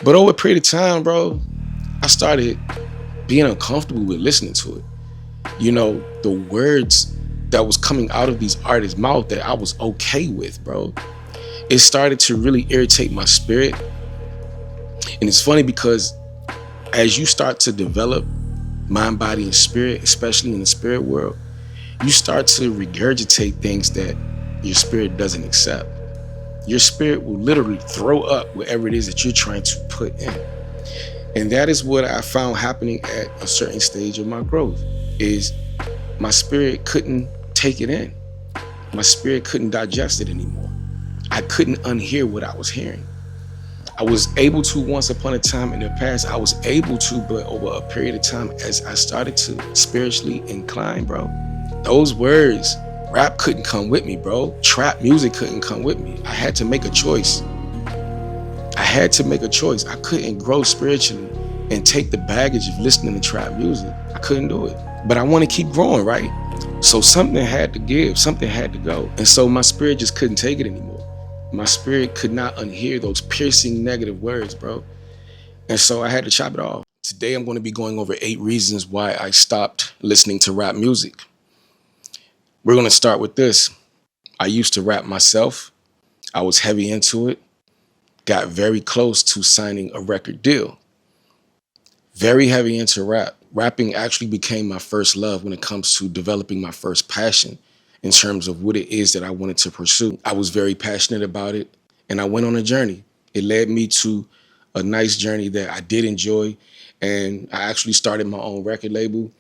But over a period of time, bro, I started being uncomfortable with listening to it. The words that was coming out of these artists' mouth that I was okay with, bro. It started to really irritate my spirit. And it's funny because as you start to develop mind, body, and spirit, especially in the spirit world, you start to regurgitate things that your spirit doesn't accept. Your spirit will literally throw up whatever it is that you're trying to put in. And that is what I found happening at a certain stage of my growth is my spirit couldn't take it in. My spirit couldn't digest it anymore. I couldn't unhear what I was hearing. I was able to once upon a time in the past, I was able to, but over a period of time as I started to spiritually incline, bro, those words, rap couldn't come with me, bro. Trap music couldn't come with me. I had to make a choice. I had to make a choice. I couldn't grow spiritually and take the baggage of listening to trap music. I couldn't do it. But I want to keep growing, right? So something had to give, something had to go. And so my spirit just couldn't take it anymore. My spirit could not unhear those piercing negative words, bro. And so I had to chop it off. Today I'm going to be going over 8 reasons why I stopped listening to rap music. We're going to start with this. I used to rap myself. I was heavy into it. Got very close to signing a record deal. Very heavy into rap. Rapping actually became my first love when it comes to developing my first passion in terms of what it is that I wanted to pursue. I was very passionate about it and I went on a journey. It led me to a nice journey that I did enjoy, and I actually started my own record label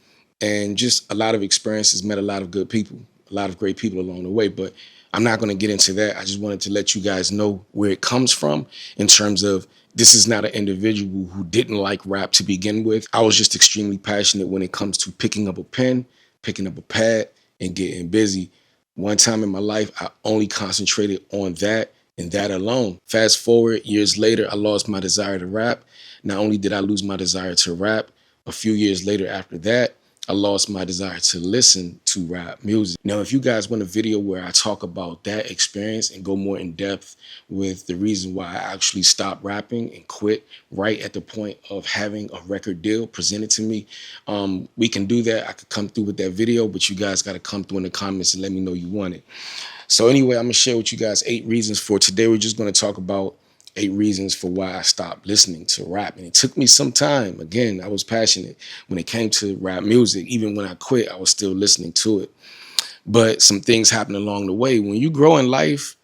and just a lot of experiences, met a lot of good people, a lot of great people along the way. But I'm not going to get into that. I just wanted to let you guys know where it comes from in terms of this is not an individual who didn't like rap to begin with. I was just extremely passionate when it comes to picking up a pen, picking up a pad, and getting busy. One time in my life, I only concentrated on that and that alone. Fast forward years later, I lost my desire to rap. Not only did I lose my desire to rap, a few years later after that, I lost my desire to listen to rap music. Now, if you guys want a video where I talk about that experience and go more in depth with the reason why I actually stopped rapping and quit right at the point of having a record deal presented to me, we can do that. I could come through with that video, but you guys got to come through in the comments and let me know you want it. So anyway, I'm going to share with you guys 8 reasons for today. We're just going to talk about 8 reasons for why I stopped listening to rap. And it took me some time. Again, I was passionate when it came to rap music. Even when I quit, I was still listening to it. But some things happened along the way. When you grow in life,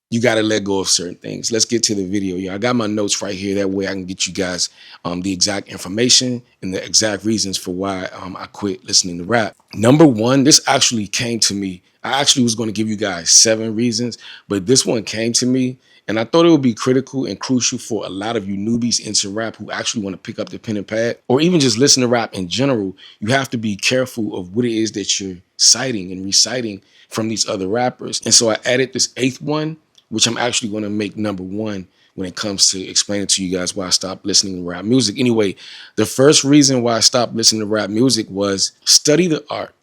you got to let go of certain things. Let's get to the video. Yeah, I got my notes right here. That way I can get you guys the exact information and the exact reasons for why I quit listening to rap. Number 1, this actually came to me. I actually was going to give you guys 7 reasons, but this one came to me. And I thought it would be critical and crucial for a lot of you newbies into rap who actually want to pick up the pen and pad or even just listen to rap in general. You have to be careful of what it is that you're citing and reciting from these other rappers. And so I added this 8th one, which I'm actually going to make number 1 when it comes to explaining to you guys why I stopped listening to rap music. Anyway, the first reason why I stopped listening to rap music was study the art,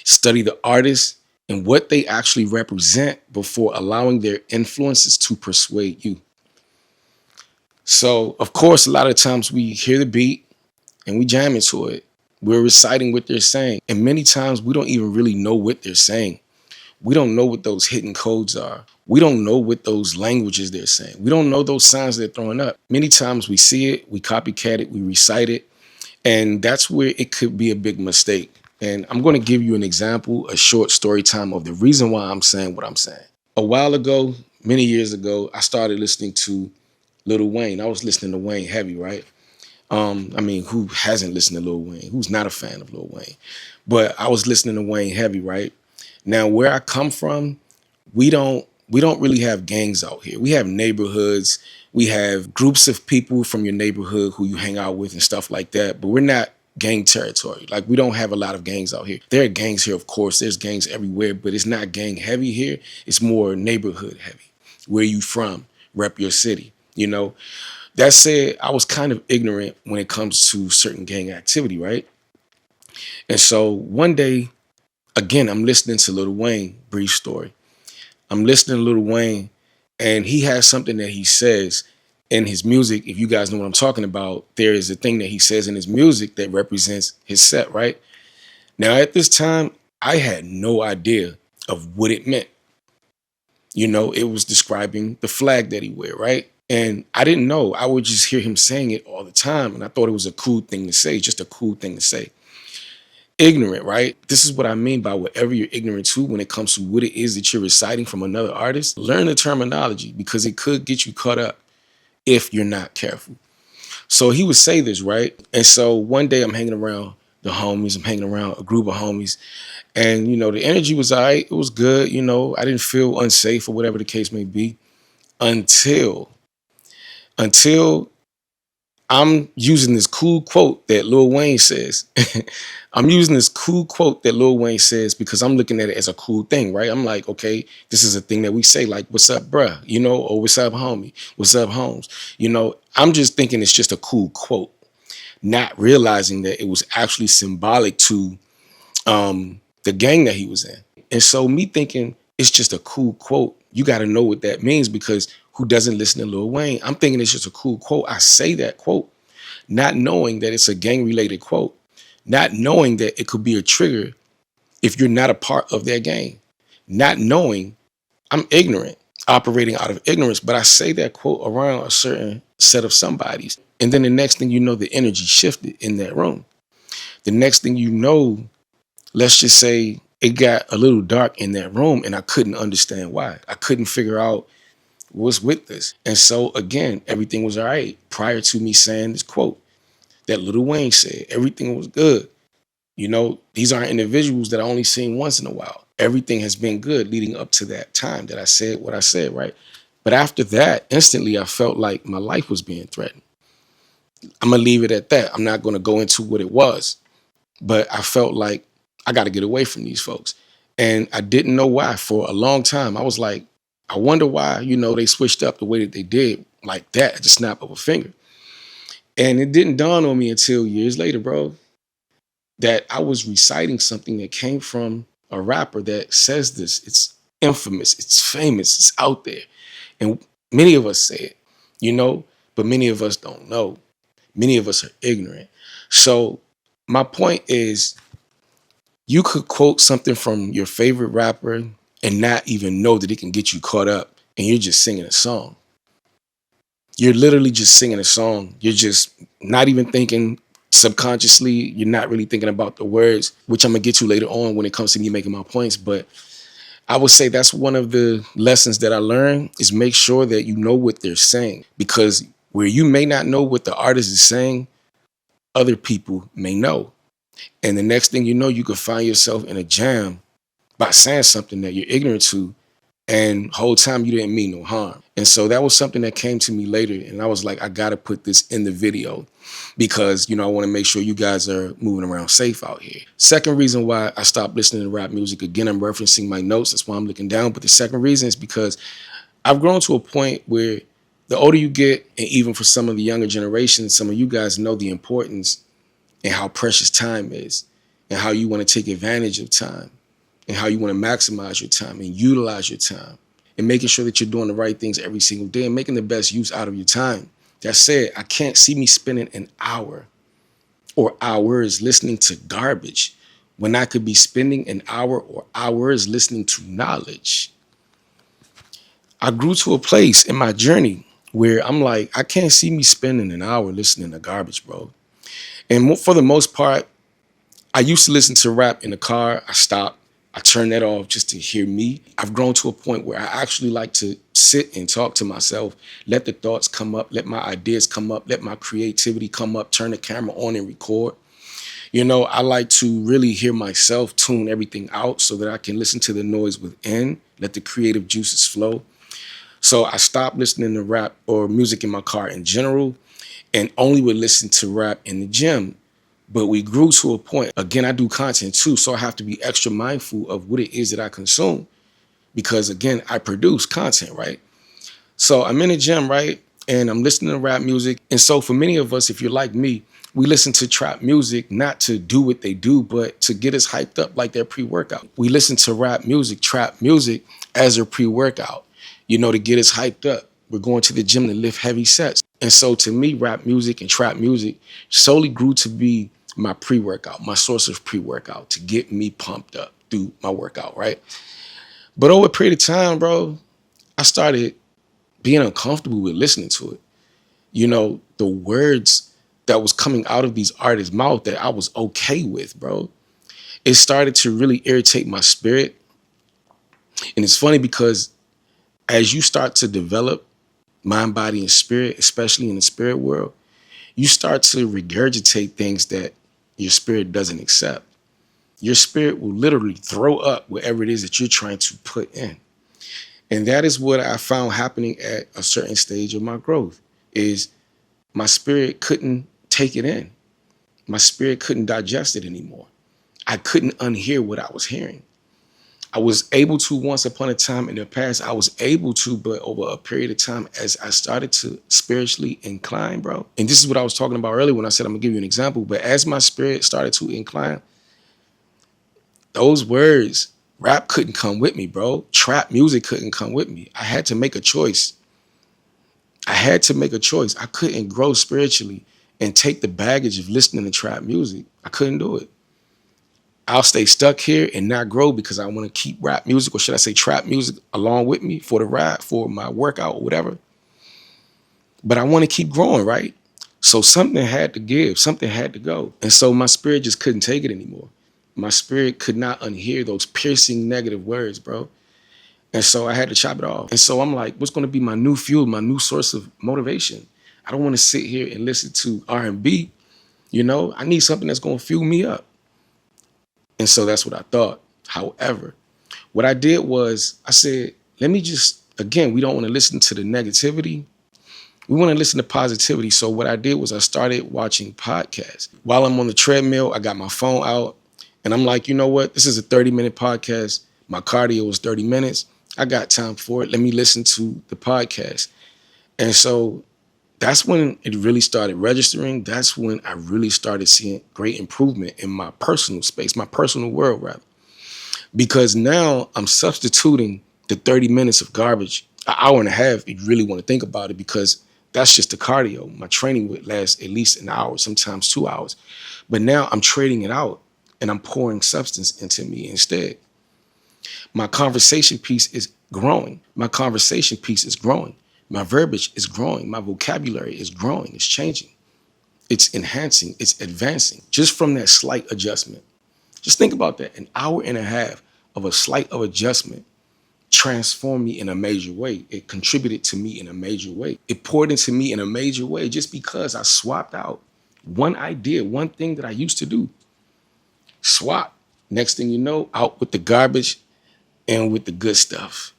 study the artist, and what they actually represent before allowing their influences to persuade you. So, of course, a lot of times we hear the beat and we jam into it. We're reciting what they're saying. And many times we don't even really know what they're saying. We don't know what those hidden codes are. We don't know what those languages they're saying. We don't know those signs they're throwing up. Many times we see it, we copycat it, we recite it, and that's where it could be a big mistake. And I'm going to give you an example, a short story time of the reason why I'm saying what I'm saying. A while ago, many years ago, I started listening to Lil Wayne. I was listening to Wayne heavy, right? I mean, who hasn't listened to Lil Wayne? Who's not a fan of Lil Wayne? But I was listening to Wayne heavy, right? Now, where I come from, we don't really have gangs out here. We have neighborhoods. We have groups of people from your neighborhood who you hang out with and stuff like that. But we're not gang territory. Like, we don't have a lot of gangs out here. There are gangs here, of course. There's gangs everywhere, but it's not gang heavy here. It's more neighborhood heavy. Where you from? Rep your city. That said, I was kind of ignorant when it comes to certain gang activity, right? And so one day, again, I'm listening to Lil Wayne, brief story. I'm listening to Lil Wayne, and he has something that he says, in his music, if you guys know what I'm talking about, there is a thing that he says in his music that represents his set, right? Now, at this time, I had no idea of what it meant. You know, it was describing the flag that he wear, right? And I didn't know. I would just hear him saying it all the time. And I thought it was a cool thing to say, just a cool thing to say. Ignorant, right? This is what I mean by whatever you're ignorant to when it comes to what it is that you're reciting from another artist. Learn the terminology because it could get you caught up if you're not careful. So he would say this, right? And so one day I'm hanging around the homies, I'm hanging around a group of homies, and the energy was all right. It was good. I didn't feel unsafe or whatever the case may be until until I'm using this cool quote that Lil Wayne says. I'm using this cool quote that Lil Wayne says because I'm looking at it as a cool thing, right? I'm like, okay, this is a thing that we say, like, what's up, bruh? Or what's up, homie? What's up, Holmes? I'm just thinking it's just a cool quote, not realizing that it was actually symbolic to the gang that he was in. And so me thinking it's just a cool quote, you got to know what that means because who doesn't listen to Lil Wayne? I'm thinking it's just a cool quote. I say that quote, not knowing that it's a gang related quote, not knowing that it could be a trigger if you're not a part of that gang, not knowing I'm ignorant, operating out of ignorance, but I say that quote around a certain set of somebodies. And then the next thing you know, the energy shifted in that room. The next thing you know, let's just say it got a little dark in that room and I couldn't understand why. I couldn't figure out what's with this. And so again, everything was all right prior to me saying this quote that Lil Wayne said. Everything was good. These aren't individuals that I only seen once in a while. Everything has been good leading up to that time that I said what I said, right? But after that, instantly I felt like my life was being threatened. I'm going to leave it at that. I'm not going to go into what it was, but I felt like I got to get away from these folks. And I didn't know why for a long time. I was like, I wonder why, they switched up the way that they did like that at the snap of a finger. And it didn't dawn on me until years later, bro, that I was reciting something that came from a rapper that says this. It's infamous, it's famous, it's out there. And many of us say it, but many of us don't know. Many of us are ignorant. So my point is, you could quote something from your favorite rapper and not even know that it can get you caught up and you're just singing a song. You're literally just singing a song. You're just not even thinking subconsciously. You're not really thinking about the words, which I'm going to get to later on when it comes to me making my points. But I would say that's one of the lessons that I learned is make sure that you know what they're saying, because where you may not know what the artist is saying, other people may know. And the next thing you know, you could find yourself in a jam by saying something that you're ignorant to, and whole time you didn't mean no harm. And so that was something that came to me later, and I was like, I gotta put this in the video because, I wanna make sure you guys are moving around safe out here. Second reason why I stopped listening to rap music, again, I'm referencing my notes, that's why I'm looking down, but the second reason is because I've grown to a point where the older you get, and even for some of the younger generations, some of you guys know the importance and how precious time is and how you want to take advantage of time and how you want to maximize your time and utilize your time and making sure that you're doing the right things every single day and making the best use out of your time. That said, I can't see me spending an hour or hours listening to garbage when I could be spending an hour or hours listening to knowledge. I grew to a place in my journey where I'm like, I can't see me spending an hour listening to garbage, bro. And for the most part, I used to listen to rap in the car. I stopped. I turned that off just to hear me. I've grown to a point where I actually like to sit and talk to myself, let the thoughts come up, let my ideas come up, let my creativity come up, turn the camera on and record. I like to really hear myself tune everything out so that I can listen to the noise within, let the creative juices flow. So I stopped listening to rap or music in my car in general and only would listen to rap in the gym. But we grew to a point, again, I do content too, so I have to be extra mindful of what it is that I consume because, again, I produce content, right? So I'm in the gym, right? And I'm listening to rap music. And so for many of us, if you're like me, we listen to trap music not to do what they do, but to get us hyped up like their pre-workout. We listen to rap music, trap music as a pre-workout, to get us hyped up. We're going to the gym to lift heavy sets. And so to me, rap music and trap music solely grew to be my pre-workout, my source of pre-workout to get me pumped up through my workout, right? But over a period of time, bro, I started being uncomfortable with listening to it. The words that was coming out of these artists' mouth that I was okay with, bro. It started to really irritate my spirit. And it's funny because as you start to develop mind, body, and spirit, especially in the spirit world, you start to regurgitate things that your spirit doesn't accept. Your spirit will literally throw up whatever it is that you're trying to put in. And that is what I found happening at a certain stage of my growth, is my spirit couldn't take it in. My spirit couldn't digest it anymore. I couldn't unhear what I was hearing. I was able to once upon a time in the past, I was able to, but over a period of time, as I started to spiritually incline, bro. And this is what I was talking about earlier when I said I'm gonna give you an example, but as my spirit started to incline, those words, rap couldn't come with me, bro. Trap music couldn't come with me. I had to make a choice. I couldn't grow spiritually and take the baggage of listening to trap music. I couldn't do it. I'll stay stuck here and not grow because I want to keep rap music, or should I say trap music, along with me for the rap, for my workout or whatever. But I want to keep growing, right? So something had to give, something had to go. And so my spirit just couldn't take it anymore. My spirit could not unhear those piercing negative words, bro. And so I had to chop it off. And so I'm like, what's going to be my new fuel, my new source of motivation? I don't want to sit here and listen to R&B. I need something that's going to fuel me up. And so that's what I thought. However, what I did was I said, let me just, again, we don't want to listen to the negativity. We want to listen to positivity. So what I did was I started watching podcasts. While I'm on the treadmill, I got my phone out and I'm like, you know what? This is a 30-minute podcast. My cardio is 30 minutes. I got time for it. Let me listen to the podcast. And so that's when it really started registering. That's when I really started seeing great improvement in my personal space, my personal world, rather. Because now I'm substituting the 30 minutes of garbage, an hour and a half, if you really want to think about it, because that's just the cardio. My training would last at least an hour, sometimes 2 hours. But now I'm trading it out and I'm pouring substance into me instead. My conversation piece is growing. My verbiage is growing. My vocabulary is growing. It's changing. It's enhancing. It's advancing. Just from that slight adjustment. Just think about that. An hour and a half of a slight of adjustment transformed me in a major way. It contributed to me in a major way. It poured into me in a major way just because I swapped out one idea, one thing that I used to do. Swap. Next thing you know, out with the garbage and with the good stuff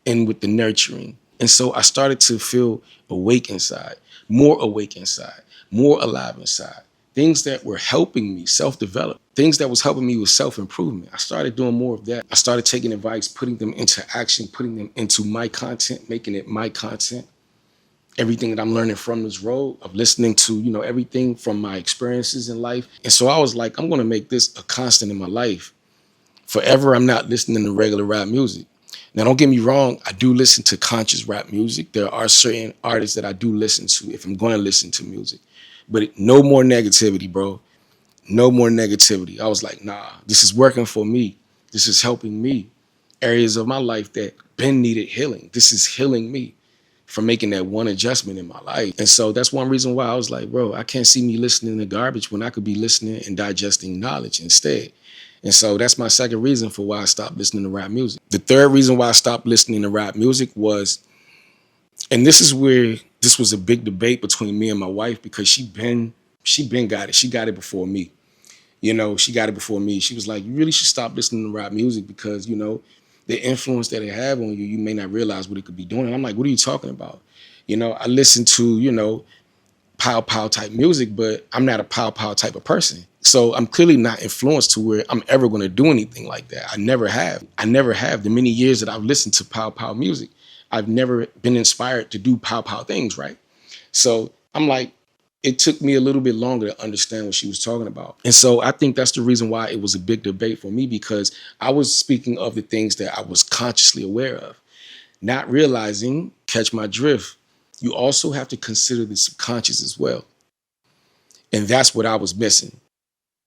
and with the nurturing. And so I started to feel awake inside, more alive inside. Things that were helping me self-develop, things that was helping me with self-improvement. I started doing more of that. I started taking advice, putting them into action, putting them into my content, making it my content. Everything that I'm learning from this road of listening to, everything from my experiences in life. And so I was like, I'm going to make this a constant in my life. Forever, I'm not listening to regular rap music. Now, don't get me wrong. I do listen to conscious rap music. There are certain artists that I do listen to if I'm going to listen to music. But no more negativity, bro. No more negativity. I was like, nah, this is working for me. This is helping me. Areas of my life that been needed healing. This is healing me from making that one adjustment in my life. And so that's one reason why I was like, bro, I can't see me listening to garbage when I could be listening and digesting knowledge instead. And so that's my second reason for why I stopped listening to rap music. The third reason why I stopped listening to rap music was, and this is where this was a big debate between me and my wife, because she been got it. She got it before me. She got it before me. She was like, you really should stop listening to rap music because, the influence that it have on you, you may not realize what it could be doing. And I'm like, what are you talking about? I listen to, pow pow type music, but I'm not a pow pow type of person. So I'm clearly not influenced to where I'm ever going to do anything like that. I never have. The many years that I've listened to pow pow music. I've never been inspired to do pow pow things, right? So I'm like, it took me a little bit longer to understand what she was talking about. And so I think that's the reason why it was a big debate for me, because I was speaking of the things that I was consciously aware of, not realizing, catch my drift, you also have to consider the subconscious as well. And that's what I was missing.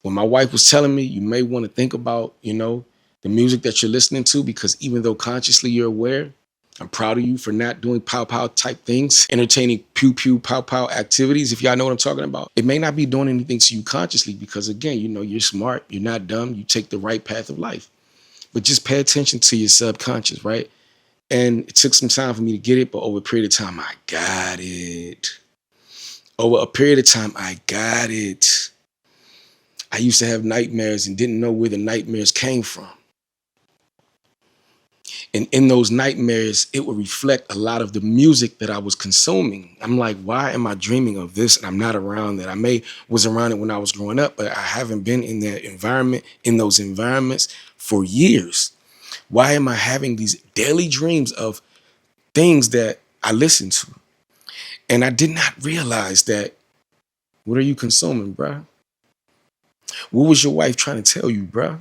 When my wife was telling me, you may want to think about, the music that you're listening to, because even though consciously you're aware, I'm proud of you for not doing pow pow type things, entertaining pew pew pow pow activities, if y'all know what I'm talking about. It may not be doing anything to you consciously because, again, you're smart, you're not dumb, you take the right path of life. But just pay attention to your subconscious, right? And it took some time for me to get it, but over a period of time, I got it. Over a period of time, I got it. I used to have nightmares and didn't know where the nightmares came from. And in those nightmares, it would reflect a lot of the music that I was consuming. I'm like, why am I dreaming of this? And I'm not around that. I may was around it when I was growing up, but I haven't been in that environment, in those environments for years. Why am I having these daily dreams of things that I listen to? And I did not realize that. What are you consuming, bruh? What was your wife trying to tell you, bruh?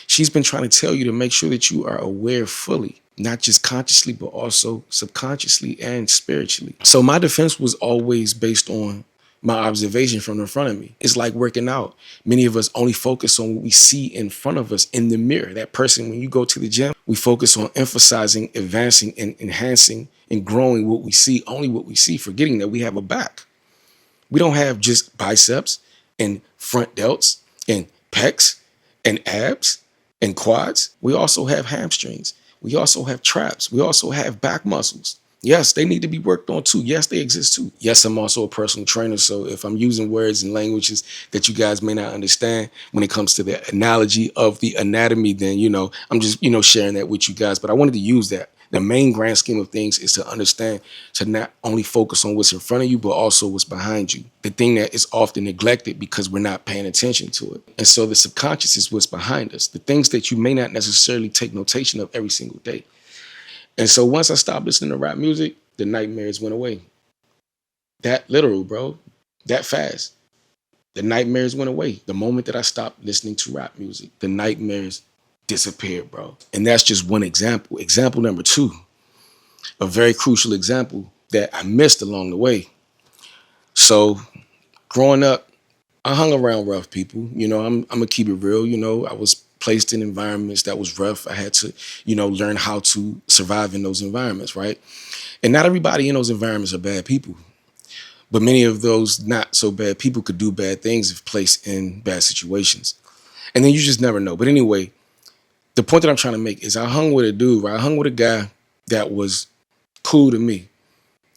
She's been trying to tell you to make sure that you are aware fully, not just consciously, but also subconsciously and spiritually. So my defense was always based on my observation from in front of me. It's like working out. Many of us only focus on what we see in front of us in the mirror. That person, when you go to the gym, we focus on emphasizing, advancing, and enhancing and growing what we see, only what we see, forgetting that we have a back. We don't have just biceps and front delts and pecs and abs and quads. We also have hamstrings. We also have traps. We also have back muscles. Yes, they need to be worked on too. Yes, they exist too. Yes, I'm also a personal trainer. So if I'm using words and languages that you guys may not understand when it comes to the analogy of the anatomy, then, I'm just, sharing that with you guys. But I wanted to use that. The main grand scheme of things is to understand, to not only focus on what's in front of you, but also what's behind you. The thing that is often neglected because we're not paying attention to it. And so the subconscious is what's behind us, the things that you may not necessarily take notation of every single day. And so once I stopped listening to rap music, the nightmares went away. That literal, bro, that fast. The nightmares went away. The moment that I stopped listening to rap music, the nightmares disappeared, bro. And that's just one example. Example number two, a very crucial example that I missed along the way. So growing up, I hung around rough people. I'm gonna keep it real. I was placed in environments that was rough. I had to, learn how to survive in those environments, right? And not everybody in those environments are bad people. But many of those not so bad people could do bad things if placed in bad situations. And then you just never know. But anyway, the point that I'm trying to make is I hung with a dude, right? I hung with a guy that was cool to me.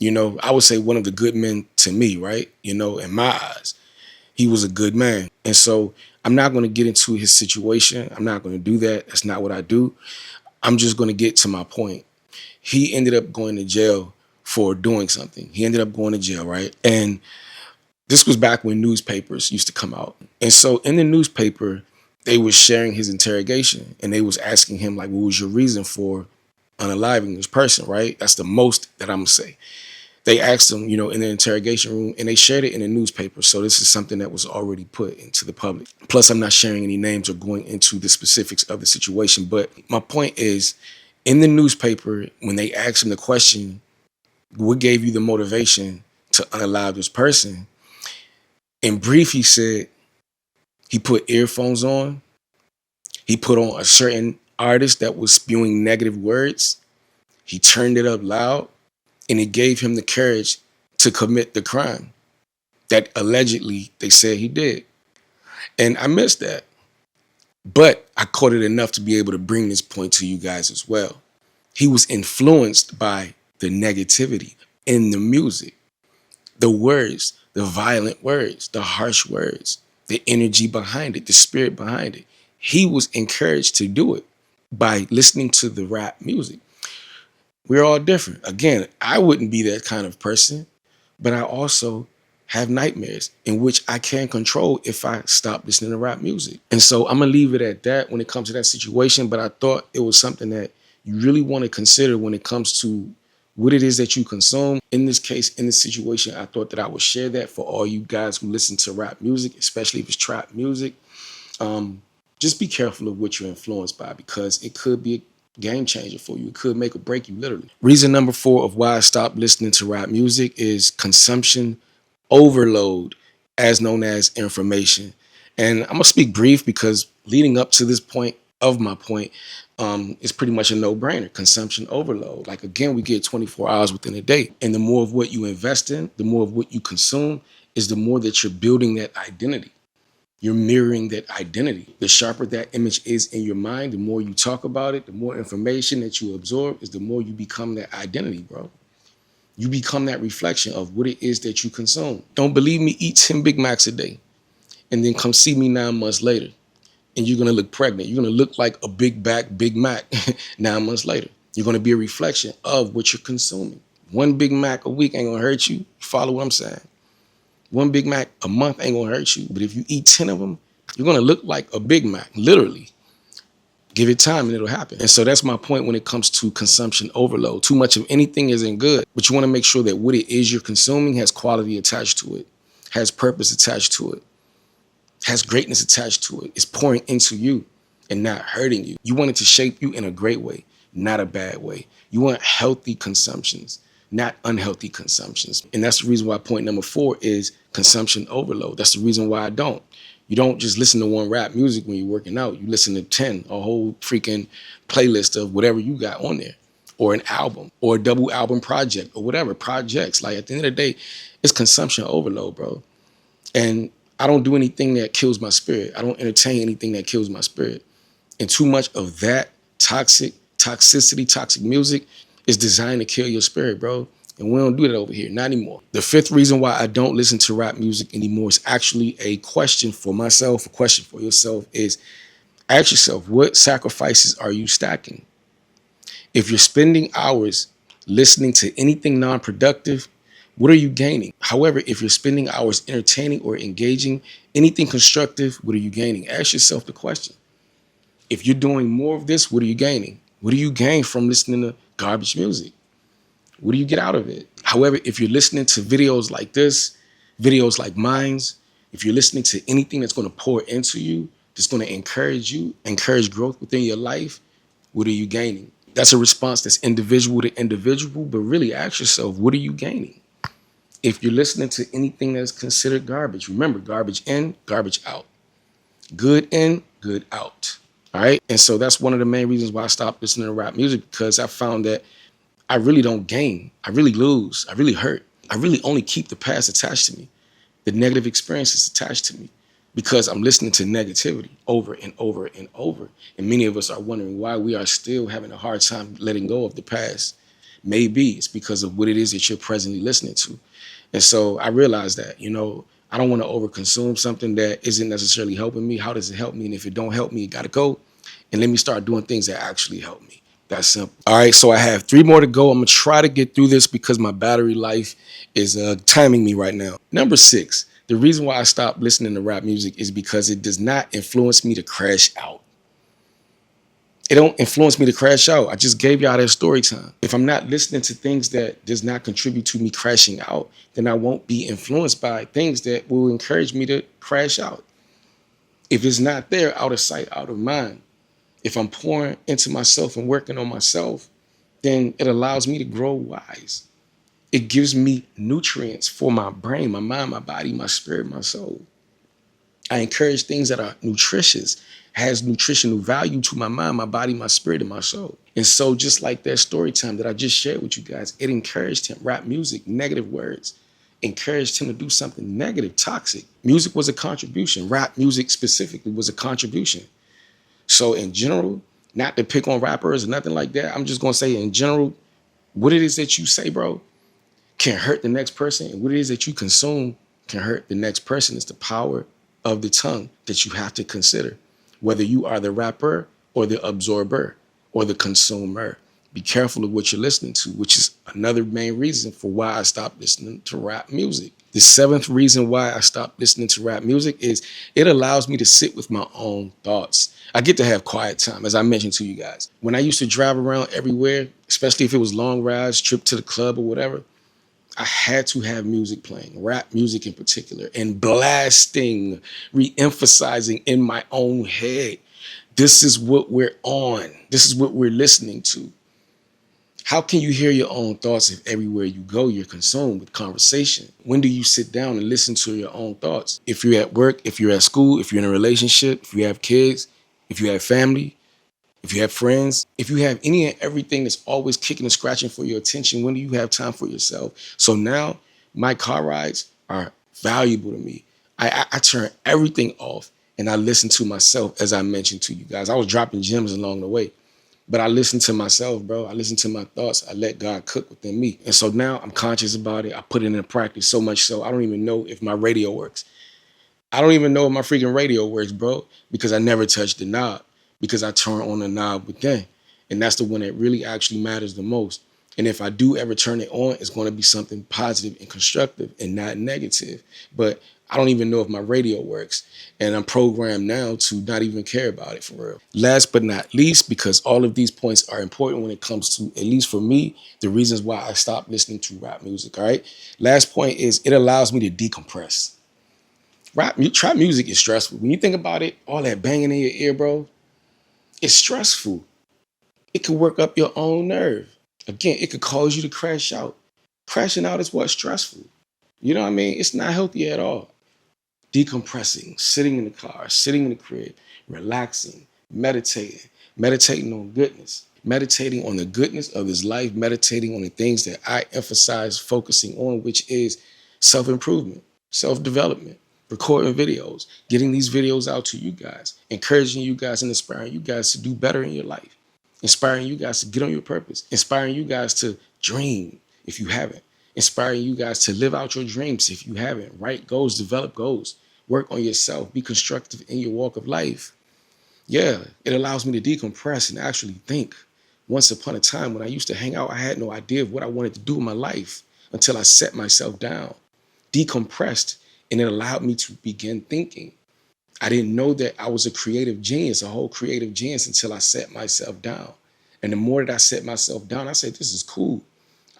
I would say one of the good men to me, right? In my eyes, he was a good man. And so I'm not going to get into his situation. I'm not going to do that. That's not what I do. I'm just going to get to my point. He ended up going to jail for doing something. He ended up going to jail, right? And this was back when newspapers used to come out. And so in the newspaper, they were sharing his interrogation and they was asking him, like, what was your reason for unaliving this person, right? That's the most that I'm going to say. They asked him, in the interrogation room, and they shared it in the newspaper. So this is something that was already put into the public. Plus, I'm not sharing any names or going into the specifics of the situation. But my point is, in the newspaper, when they asked him the question, what gave you the motivation to unalive this person? In brief, he said he put earphones on. He put on a certain artist that was spewing negative words. He turned it up loud. And it gave him the courage to commit the crime that allegedly they said he did. And I missed that. But I caught it enough to be able to bring this point to you guys as well. He was influenced by the negativity in the music, the words, the violent words, the harsh words, the energy behind it, the spirit behind it. He was encouraged to do it by listening to the rap music. We're all different. Again, I wouldn't be that kind of person, but I also have nightmares in which I can't control if I stop listening to rap music. And so I'm going to leave it at that when it comes to that situation. But I thought it was something that you really want to consider when it comes to what it is that you consume. In this case, in this situation, I thought that I would share that for all you guys who listen to rap music, especially if it's trap music. Just be careful of what you're influenced by, because it could be Game changer for you. It could make or break you, literally. Reason number 4 of why I stopped listening to rap music is consumption overload, as known as information. And I'm gonna speak brief because leading up to this point of my point is pretty much a no-brainer. Consumption overload. Like again, we get 24 hours within a day, and the more of what you invest in, the more of what you consume, is the more that you're building that identity. You're mirroring that identity. The sharper that image is in your mind, the more you talk about it, the more information that you absorb, is the more you become that identity, bro. You become that reflection of what it is that you consume. Don't believe me? Eat 10 Big Macs a day and then come see me 9 months later. And you're gonna look pregnant. You're gonna look like a big back Big Mac 9 months later. You're gonna be a reflection of what you're consuming. One Big Mac a week ain't gonna hurt you. You follow what I'm saying? One Big Mac a month ain't gonna hurt you. But if you eat 10 of them, you're gonna look like a Big Mac, literally. Give it time and it'll happen. And so that's my point when it comes to consumption overload. Too much of anything isn't good, but you want to make sure that what it is you're consuming has quality attached to it, has purpose attached to it, has greatness attached to it. It's pouring into you and not hurting you. You want it to shape you in a great way, not a bad way. You want healthy consumptions, not unhealthy consumptions. And that's the reason why point number 4 is consumption overload. That's the reason why I don't. You don't just listen to one rap music when you're working out. You listen to 10, a whole freaking playlist of whatever you got on there, or an album, or a double album project, or whatever projects. Like at the end of the day, it's consumption overload, bro. And I don't do anything that kills my spirit. I don't entertain anything that kills my spirit. And too much of that toxic music is designed to kill your spirit, bro. And we don't do that over here, not anymore. The 5th reason why I don't listen to rap music anymore is actually a question for myself, a question for yourself is, ask yourself, what sacrifices are you stacking? If you're spending hours listening to anything non-productive, what are you gaining? However, if you're spending hours entertaining or engaging anything constructive, what are you gaining? Ask yourself the question. If you're doing more of this, what are you gaining? What do you gain from listening to garbage music? What do you get out of it? However, if you're listening to videos like this, videos like mine, if you're listening to anything that's going to pour into you, that's going to encourage you, encourage growth within your life, what are you gaining? That's a response that's individual to individual, but really ask yourself, what are you gaining? If you're listening to anything that's considered garbage, remember, garbage in, garbage out. Good in, good out. All right? And so that's one of the main reasons why I stopped listening to rap music, because I found that I really don't gain. I really lose. I really hurt. I really only keep the past attached to me, the negative experiences attached to me, because I'm listening to negativity over and over and over. And many of us are wondering why we are still having a hard time letting go of the past. Maybe it's because of what it is that you're presently listening to. And so I realized that, I don't want to overconsume something that isn't necessarily helping me. How does it help me? And if it don't help me, it got to go. And let me start doing things that actually help me. That's simple. All right, so I have 3 more to go. I'm going to try to get through this because my battery life is timing me right now. Number 6, the reason why I stopped listening to rap music is because it does not influence me to crash out. It don't influence me to crash out. I just gave y'all that story time. If I'm not listening to things that does not contribute to me crashing out, then I won't be influenced by things that will encourage me to crash out. If it's not there, out of sight, out of mind. If I'm pouring into myself and working on myself, then it allows me to grow wise. It gives me nutrients for my brain, my mind, my body, my spirit, my soul. I encourage things that are nutritious, has nutritional value to my mind, my body, my spirit, and my soul. And so just like that story time that I just shared with you guys, it encouraged him. Rap music, negative words, encouraged him to do something negative, toxic. Music was a contribution. Rap music specifically was a contribution. So in general, not to pick on rappers or nothing like that, I'm just going to say in general, what it is that you say, bro, can hurt the next person. And what it is that you consume can hurt the next person. It's the power of the tongue that you have to consider, whether you are the rapper or the absorber or the consumer. Be careful of what you're listening to, which is another main reason for why I stopped listening to rap music. The 7th reason why I stopped listening to rap music is it allows me to sit with my own thoughts. I get to have quiet time, as I mentioned to you guys. When I used to drive around everywhere, especially if it was long rides, trip to the club or whatever, I had to have music playing, rap music in particular, and blasting, re-emphasizing in my own head This is what we're on. This is what we're listening to. How can you hear your own thoughts if everywhere you go, you're consumed with conversation? When do you sit down and listen to your own thoughts? If you're at work, if you're at school, if you're in a relationship, if you have kids, if you have family, if you have friends, if you have any and everything that's always kicking and scratching for your attention, when do you have time for yourself? So now my car rides are valuable to me. I turn everything off and I listen to myself, as I mentioned to you guys. I was dropping gems along the way. But I listen to myself, bro. I listen to my thoughts. I let God cook within me. And so now I'm conscious about it. I put it into practice so much so I don't even know if my radio works. I don't even know if my freaking radio works, bro, because I never touched the knob, because I turn on the knob within. And that's the one that really actually matters the most. And if I do ever turn it on, it's going to be something positive and constructive and not negative. But I don't even know if my radio works. And I'm programmed now to not even care about it for real. Last but not least, because all of these points are important when it comes to, at least for me, the reasons why I stopped listening to rap music, all right? Last point is it allows me to decompress. Trap music is stressful. When you think about it, all that banging in your ear, bro, it's stressful. It could work up your own nerve. Again, it could cause you to crash out. Crashing out is what's stressful. You know what I mean? It's not healthy at all. Decompressing, sitting in the car, sitting in the crib, relaxing, meditating on goodness, meditating on the goodness of his life, meditating on the things that I emphasize focusing on, which is self-improvement, self-development, recording videos, getting these videos out to you guys, encouraging you guys and inspiring you guys to do better in your life, inspiring you guys to get on your purpose, inspiring you guys to dream if you haven't, inspiring you guys to live out your dreams if you haven't, write goals, develop goals, work on yourself, be constructive in your walk of life. Yeah, it allows me to decompress and actually think. Once upon a time when I used to hang out, I had no idea of what I wanted to do in my life until I set myself down, decompressed, and it allowed me to begin thinking. I didn't know that I was a creative genius, a whole creative genius, until I set myself down. And the more that I set myself down, I said, this is cool.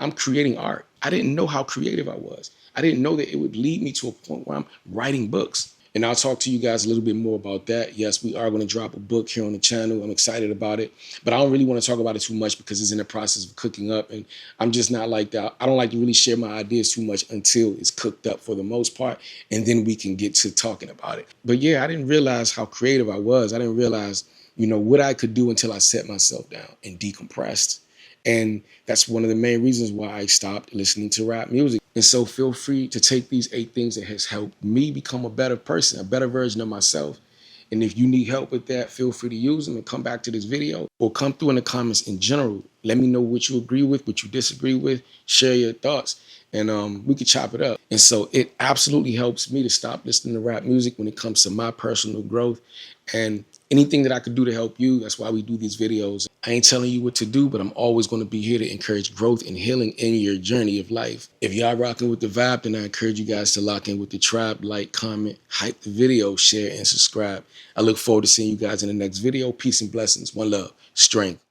I'm creating art. I didn't know how creative I was. I didn't know that it would lead me to a point where I'm writing books. And I'll talk to you guys a little bit more about that. Yes, we are going to drop a book here on the channel. I'm excited about it. But I don't really want to talk about it too much because it's in the process of cooking up. And I'm just not like that. I don't like to really share my ideas too much until it's cooked up for the most part. And then we can get to talking about it. But yeah, I didn't realize how creative I was. I didn't realize, what I could do until I set myself down and decompressed. And that's one of the main reasons why I stopped listening to rap music. And so feel free to take these 8 things that has helped me become a better person, a better version of myself. And if you need help with that, feel free to use them and come back to this video or come through in the comments in general. Let me know what you agree with, what you disagree with, share your thoughts, and we could chop it up. And so it absolutely helps me to stop listening to rap music when it comes to my personal growth. And anything that I could do to help you, that's why we do these videos. I ain't telling you what to do, but I'm always going to be here to encourage growth and healing in your journey of life. If y'all rocking with the vibe, then I encourage you guys to lock in with the tribe, like, comment, hype the video, share, and subscribe. I look forward to seeing you guys in the next video. Peace and blessings. One love. Strength.